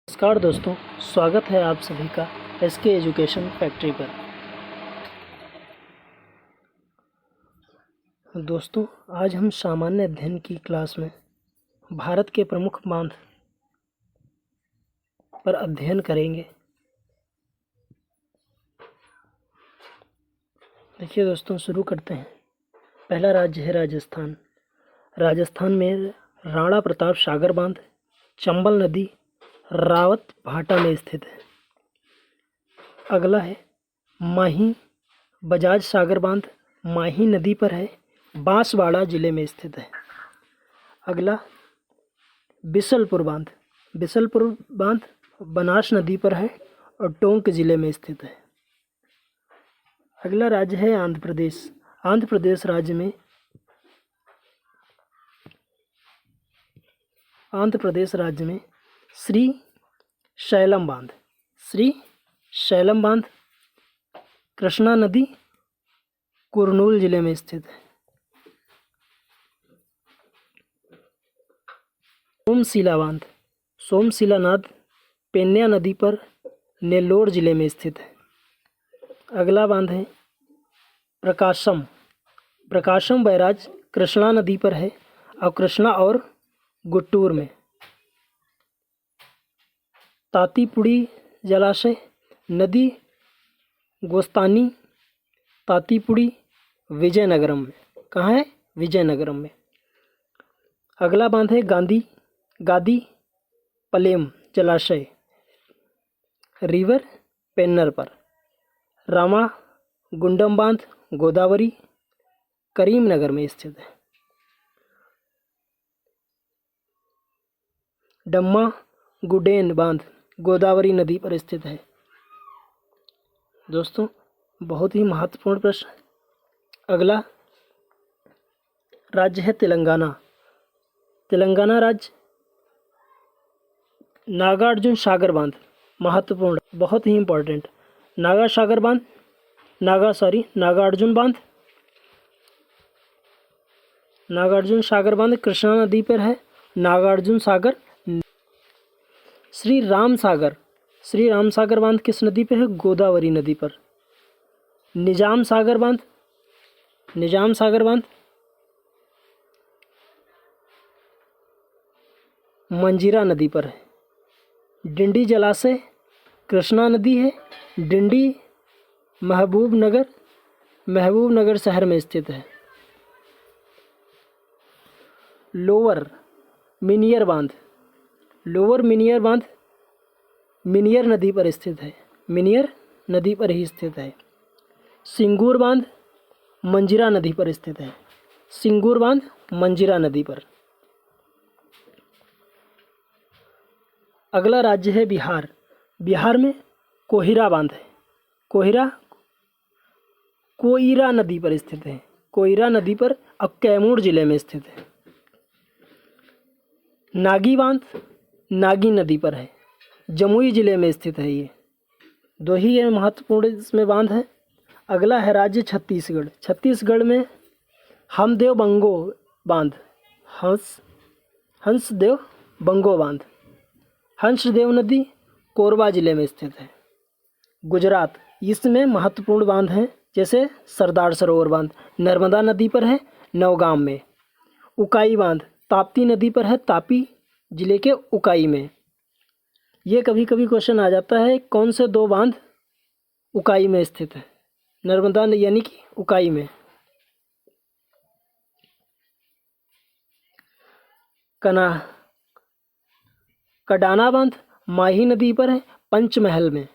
नमस्कार दोस्तों, स्वागत है आप सभी का एसके एजुकेशन फैक्ट्री पर। दोस्तों, आज हम सामान्य अध्ययन की क्लास में भारत के प्रमुख बांध पर अध्ययन करेंगे। देखिए दोस्तों, शुरू करते हैं। पहला राज्य है राजस्थान। राजस्थान में राणा प्रताप सागर बांध चंबल नदी रावत भाटा में स्थित है। अगला है माही बजाज सागर बांध माही नदी पर है, बांसवाड़ा जिले में स्थित है। अगला बिसलपुर बांध। बिसलपुर बांध बनास नदी पर है और टोंक जिले में स्थित है। अगला राज्य है आंध्र प्रदेश। आंध्र प्रदेश राज्य में श्री शैलम बांध कृष्णा नदी कुरनूल जिले में स्थित है। सोमशिला नाद पेन्या नदी पर नेल्लोर जिले में स्थित है। अगला बांध है प्रकाशम बैराज कृष्णा नदी पर है और कृष्णा और गुट्टूर में। तातीपुड़ी जलाशय नदी गोस्तानी तातीपुड़ी विजयनगरम में। कहाँ है? विजयनगरम में। अगला बांध है गादी पलेम जलाशय रिवर पेन्नर पर। रामा गुंडम बांध गोदावरी करीमनगर में स्थित है। डम्मा गुडेन बांध गोदावरी नदी पर स्थित है। दोस्तों, बहुत ही महत्वपूर्ण प्रश्न। अगला राज्य है तेलंगाना। तेलंगाना राज्य नागार्जुन सागर बांध महत्वपूर्ण, बहुत ही इम्पोर्टेंट। नागार्जुन सागर बांध कृष्णा नदी पर है। नागार्जुन सागर। श्री राम सागर बांध किस नदी पर है? गोदावरी नदी पर। निजाम सागर बांध मंजीरा नदी पर है। डिंडी जलाशय कृष्णा नदी है। डिंडी महबूबनगर शहर में स्थित है। लोअर मिनियर बांध मिनियर नदी पर स्थित है। मिनियर नदी पर ही स्थित है। सिंगूर बांध मंजीरा नदी पर स्थित है। सिंगूर बांध मंजीरा नदी पर। अगला राज्य है बिहार। बिहार में कोहिरा बांध है। कोयरा नदी पर स्थित है। कोयरा नदी पर अब कैमूर जिले में स्थित है। नागी बांध नागी नदी पर है, जमुई जिले में स्थित है। ये दो ही ये महत्वपूर्ण इसमें बांध है। अगला है राज्य छत्तीसगढ़। छत्तीसगढ़ में हमदेव बंगो बांध हंसदेव बंगो बांध हंसदेव नदी कोरबा जिले में स्थित है। गुजरात, इसमें महत्वपूर्ण बांध हैं जैसे सरदार सरोवर बांध नर्मदा नदी पर है, नौगाम में। उकाई बांध ताप्ती नदी पर है, तापी जिले के उकाई में। ये कभी कभी क्वेश्चन आ जाता है, कौन से दो बांध उकाई में स्थित है? नर्मदा यानी कि उकाई में। कडाना बांध माही नदी पर है, पंचमहल में।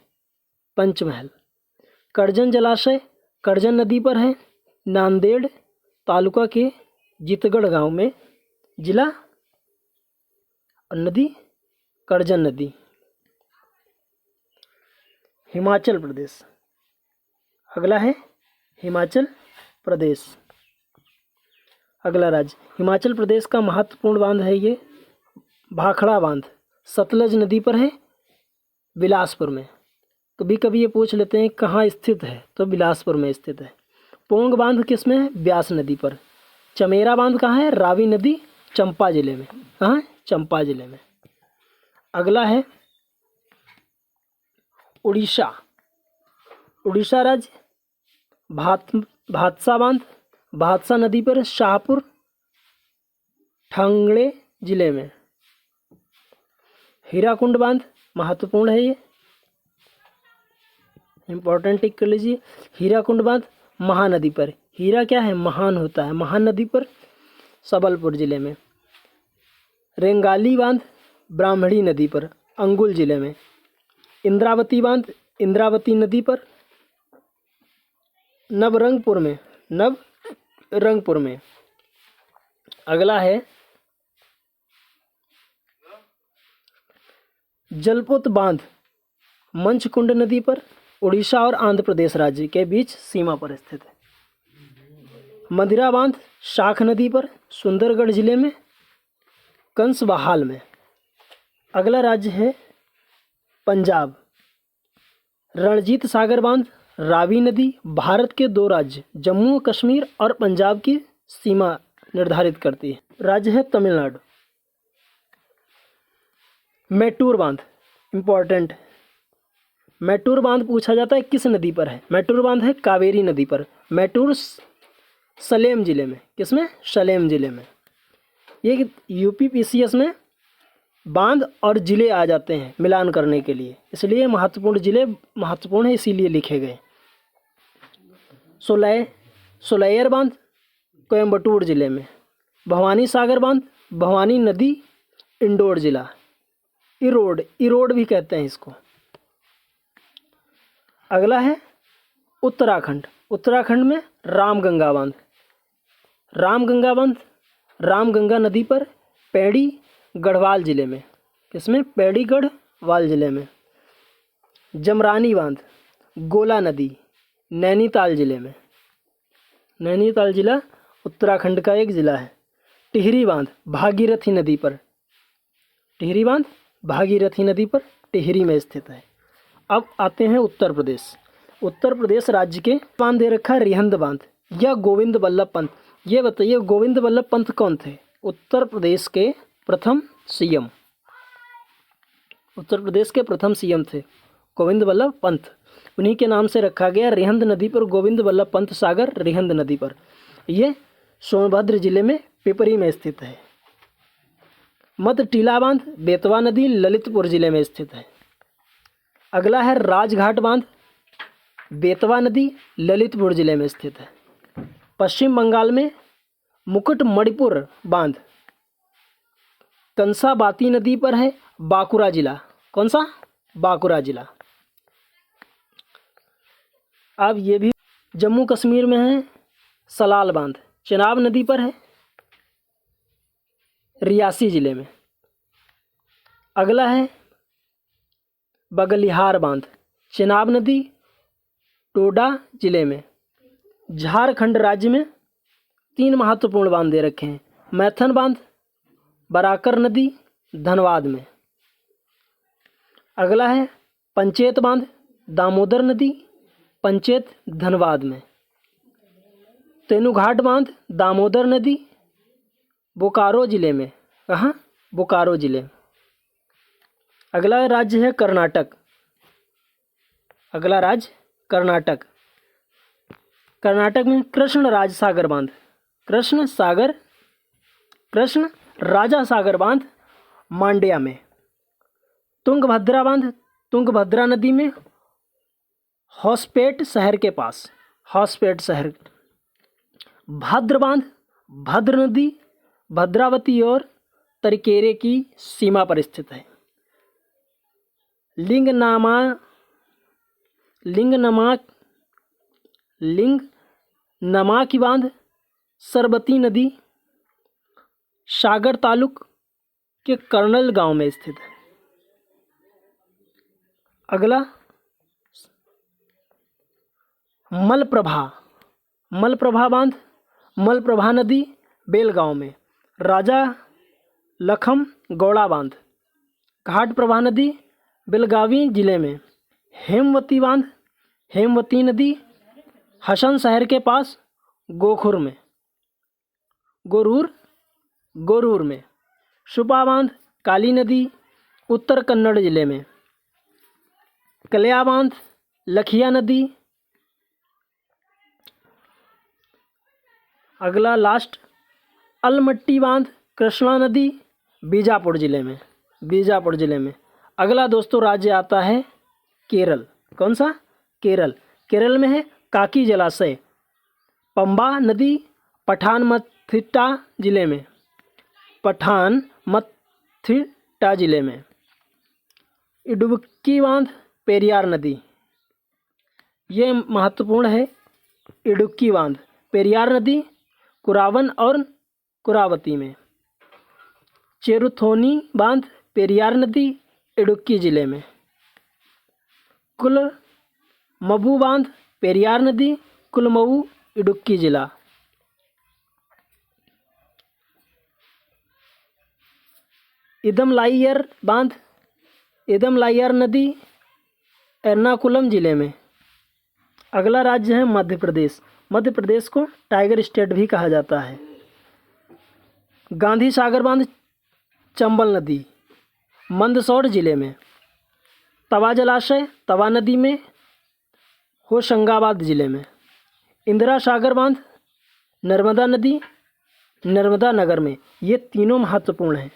करजन जलाशय करजन नदी पर है, नांदेड़ तालुका के जितगढ़ गांव में। जिला और नदी करजन नदी। हिमाचल प्रदेश। अगला है हिमाचल प्रदेश। अगला राज्य हिमाचल प्रदेश का महत्वपूर्ण बांध है ये भाखड़ा बांध सतलज नदी पर है, बिलासपुर में। कभी कभी ये पूछ लेते हैं कहाँ स्थित है, तो बिलासपुर में स्थित है। पोंग बांध किस में है? ब्यास नदी पर। चमेरा बांध कहाँ है? रावी नदी चंपा जिले में। कहाँ है? चंपा जिले में। अगला है उड़ीसा, उड़ीसा राज्य। भादसा बांध, भादसा नदी पर शाहपुर ठांगड़े जिले में। हीराकुंड बांध महत्वपूर्ण है, ये इंपॉर्टेंट टिक कर लीजिए। हीराकुंड बांध महानदी पर, हीरा क्या है, महान होता है, महानदी पर सबलपुर जिले में। रेंगाली बांध ब्राह्मणी नदी पर अंगुल जिले में। इंद्रावती बांध इंद्रावती नदी पर नवरंगपुर में, नवरंगपुर में। अगला है जलपोत बांध मंचकुंड नदी पर, उड़ीसा और आंध्र प्रदेश राज्य के बीच सीमा पर स्थित है। मदिरा बांध शाख नदी पर सुंदरगढ़ जिले में, कंसबहाल में। अगला राज्य है पंजाब। रणजीत सागर बांध रावी नदी भारत के दो राज्य जम्मू कश्मीर और पंजाब की सीमा निर्धारित करती है। राज्य है तमिलनाडु। मैटूर बांध इंपॉर्टेंट, मैटूर बांध पूछा जाता है किस नदी पर है, मैटूर बांध है कावेरी नदी पर। मैटूर सलेम जिले में, किसमें, सलेम जिले में। ये यूपी पीसीएस में बांध और जिले आ जाते हैं मिलान करने के लिए, इसलिए महत्वपूर्ण जिले महत्वपूर्ण है, इसीलिए लिखे गए। सोलैयर बांध कोयम्बटूर जिले में। भवानी सागर बांध भवानी नदी इंदौर जिला। इरोड भी कहते हैं इसको। अगला है उत्तराखंड। उत्तराखंड में रामगंगा बांध, रामगंगा बांध रामगंगा नदी पर पैड़ी गढ़वाल जिले में, किसमें, पैड़ी गढ़वाल जिले में। जमरानी बांध गोला नदी नैनीताल जिले में, नैनीताल जिला उत्तराखंड का एक जिला है। टिहरी बांध भागीरथी नदी पर, टिहरी बांध भागीरथी नदी पर टिहरी में स्थित है। अब आते हैं उत्तर प्रदेश। उत्तर प्रदेश राज्य के बांध दे रखा है रिहंद बांध या गोविंद बल्लभ पंत। ये बताइए गोविंद बल्लभ पंत कौन थे? उत्तर प्रदेश के प्रथम सीएम, उत्तर प्रदेश के प्रथम सीएम थे गोविंद बल्लभ पंत। उन्हीं के नाम से रखा गया रिहंद नदी पर गोविंद बल्लभ पंत सागर रिहंद नदी पर। ये सोनभद्र जिले में पिपरी में स्थित है। मध्य टीला बांध बेतवा नदी ललितपुर जिले में स्थित है। अगला है राजघाट बांध बेतवा नदी ललितपुर जिले में स्थित है। पश्चिम बंगाल में मुकुटमणिपुर बांध कंसाबाती नदी पर है, बांकुरा जिला। कौन सा? बांकुरा जिला। अब ये भी जम्मू कश्मीर में है। सलाल बांध चेनाब नदी पर है, रियासी जिले में। अगला है बगलिहार बांध चेनाब नदी टोडा जिले में। झारखंड राज्य में 3 महत्वपूर्ण बांध दे रखे हैं। मैथन बांध बराकर नदी धनबाद में। अगला है पंचेत बांध दामोदर नदी पंचेत धनबाद में। तेनुघाट बांध दामोदर नदी बोकारो जिले में। कहाँ? बोकारो जिले। अगला राज्य है कर्नाटक। अगला राज्य कर्नाटक। कर्नाटक में कृष्ण राजा सागर बांध मांड्या में। तुंगभद्रा बांध तुंगभद्रा नदी में हॉसपेट शहर के पास, हॉसपेट शहर। भद्र बांध भद्र नदी भद्रावती और तरीकेरे की सीमा पर स्थित है। लिंगनमाकी बांध सरबती नदी सागर तालुक के कर्नल गांव में स्थित है। अगला मलप्रभा बांध मलप्रभा नदी बेलगांव में। राजा लखम गौड़ा बांध घाटप्रभा नदी बेलगावी जिले में। हेमवती बांध हेमवती नदी हसन शहर के पास गोखुर में, गोरूर में। सुपा बांध काली नदी उत्तर कन्नड़ जिले में। कलिया बांध, लखिया नदी। अगला लास्ट अलमट्टी बांध, कृष्णा नदी, बीजापुर जिले में। अगला दोस्तों राज्य आता है केरल। कौन सा? केरल। केरल में है काकी जलाशय, पंबा नदी, पठानमथिट्टा जिले में। इडुक्की बांध, पेरियार नदी। ये महत्वपूर्ण है। इडुक्की बांध, पेरियार नदी, कुरावन और कुरावती में। चेरुथोनी बांध, पेरियार नदी, इडुक्की जिले में। कुलमबू बांध, पेरियार नदी, कुलमऊ, इडुक्की जिला। इदमलाइयर बांध, इदमलाइयर नदी, एर्नाकुलम जिले में। अगला राज्य है मध्य प्रदेश। मध्य प्रदेश को टाइगर स्टेट भी कहा जाता है। गांधी सागर बांध, चंबल नदी, मंदसौर जिले में। तवा जलाशय, तवा नदी में, होशंगाबाद जिले में। इंदिरा सागर बांध, नर्मदा नदी, नर्मदा नगर में। ये तीनों महत्वपूर्ण हैं,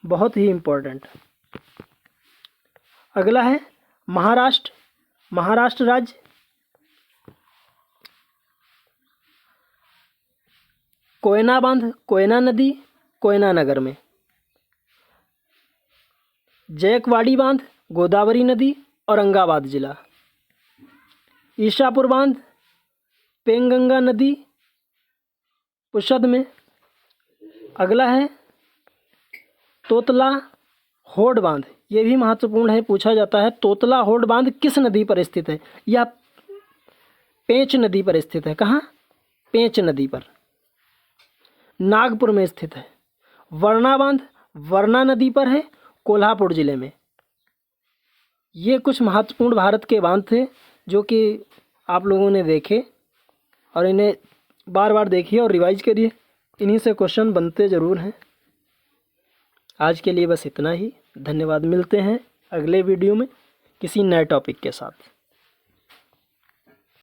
बहुत ही इम्पोर्टेंट। अगला है महाराष्ट्र राज्य। कोयना बांध, कोयना नदी, कोयना नगर में। जयकवाड़ी बांध, गोदावरी नदी, औरंगाबाद जिला। ईशापुर बांध, पेंगंगा नदी, पुशद में। अगला है तोतला होड बांध। ये भी महत्वपूर्ण है, पूछा जाता है। तोतला होड बांध किस नदी पर स्थित है? यह पेंच नदी पर स्थित है। कहाँ? पेंच नदी पर, नागपुर में स्थित है। वरना बांध, वरना नदी पर है, कोल्हापुर जिले में। ये कुछ महत्वपूर्ण भारत के बांध थे जो कि आप लोगों ने देखे और इन्हें बार बार देखिए और रिवाइज करिए। इन्हीं से क्वेश्चन बनते ज़रूर हैं। आज के लिए बस इतना ही। धन्यवाद। मिलते हैं अगले वीडियो में किसी नए टॉपिक के साथ।